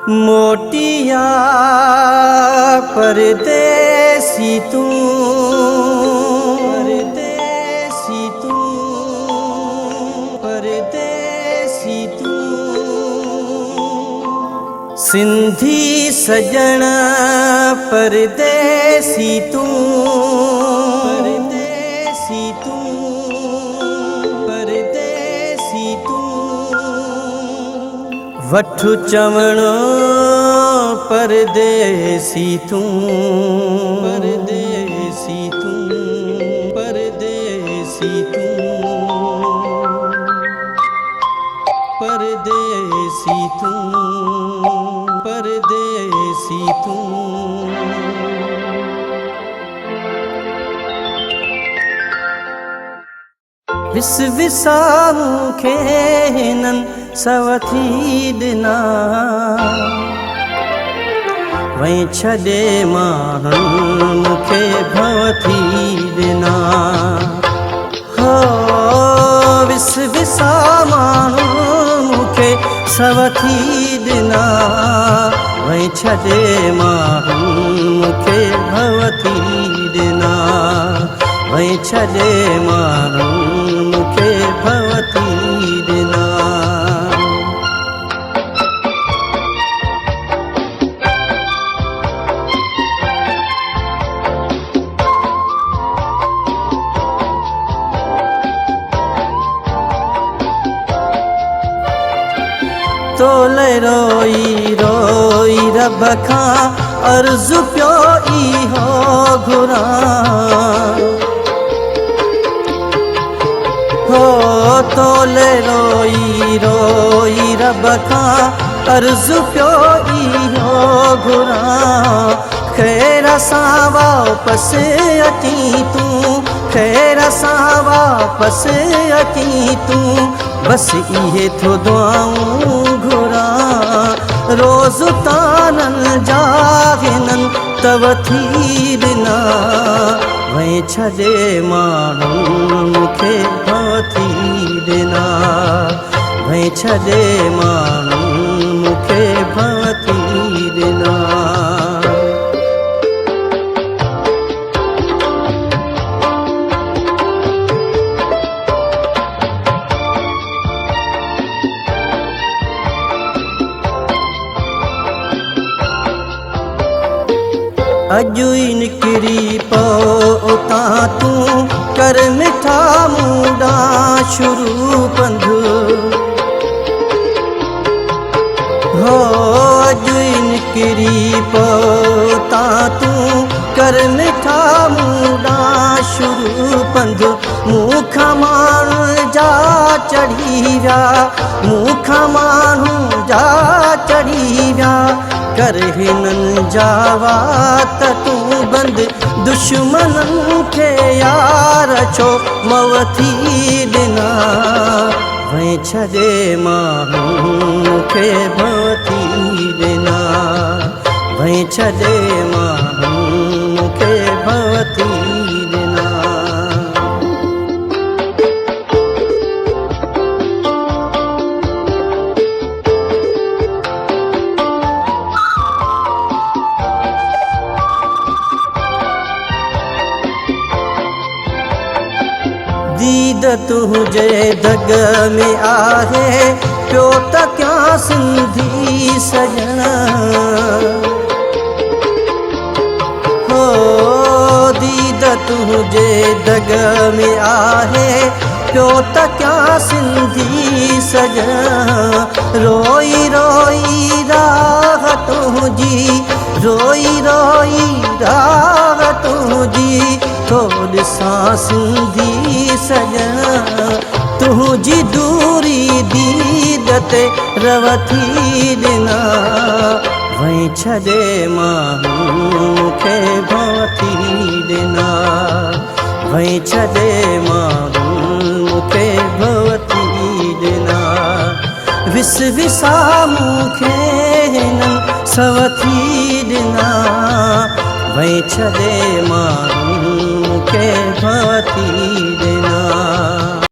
मोटिया परदेसी तू, परदेसी तू, परदेसी तू। सिंधी सजण परदेसी तू, परदेसी तू, परदेसी तू। वठु चवणो परदेसी तू, परदेसी तू, परदेसी तू, परदेसी तू, परदेसी तू। विस विसामू खे हिनन सवथी ॾिना, वहीं छॾे माण्हुनि मूंखे भवथी ॾिना। हो विस विसा माण्हू मूंखे सवथी ॾिना, वहीं छॾे माण्हुनि मूंखे भवथी ॾिना, वहीं छॾे माण्हुनि मूंखे भवथी ॾिना। तोले रोई रोई रब खां अर्ज़ु पियो इहो घुरां, हो तोले रोई रोई रब खां अर्ज़ु पियो इहो घुरां। ख़ैर सां वापसि अची तूं, ख़ैर सां वापसि अची तूं, बसि इहे थो दुआऊं घुरां। रोज़ ताननि जा हिननि तवथी ॾिना, वहीं छॾे माण्हुनि मूंखे भवथी ॾिना, वहीं छॾे माण्हुनि मूंखे भवथी ॾिना। अॼु ई निकिरी पओ उतां तूं, कर मिठा मूंडा शुरू पंधु। हो अॼु ई निकिरी पओ उतां तूं, कर मिठा मूंडा शुरू पंधु। मूंखां माण्हू जा चढ़ी विया, मूंखां माण्हू जा चढ़ी विया, कर हिननि जा वात तूं बंदि। दुश्मननि खे यार छो मवथी ॾिना, वहीं छॾे माण्हुनि मूंखे भवथी ॾिना, वहीं छॾे माण्हुनि मूंखे भवथी ॾिना। दीद तुंहिंजे दग में आहे पियो त क्या सिंधी सजण। हो दीद तुंहिंजे दग में आहे पियो त क्या सिंधी सजण। रोई रोई राह तुंहिंजी, रोई रोई राह तुंहिंजी, थो ॾिसां सिंधी सजण। तुंहिंजी दूरी दीद ते रवथी ॾिना, वहीं छॾे माण्हुनि मूंखे भवथी ॾिना, वहीं छॾे माण्हुनि मूंखे भवथी ॾिना। विस विसा मूंखे हिननि सवथी ॾिना, वहीं छॾे माण्हुनि मूंखे भवथी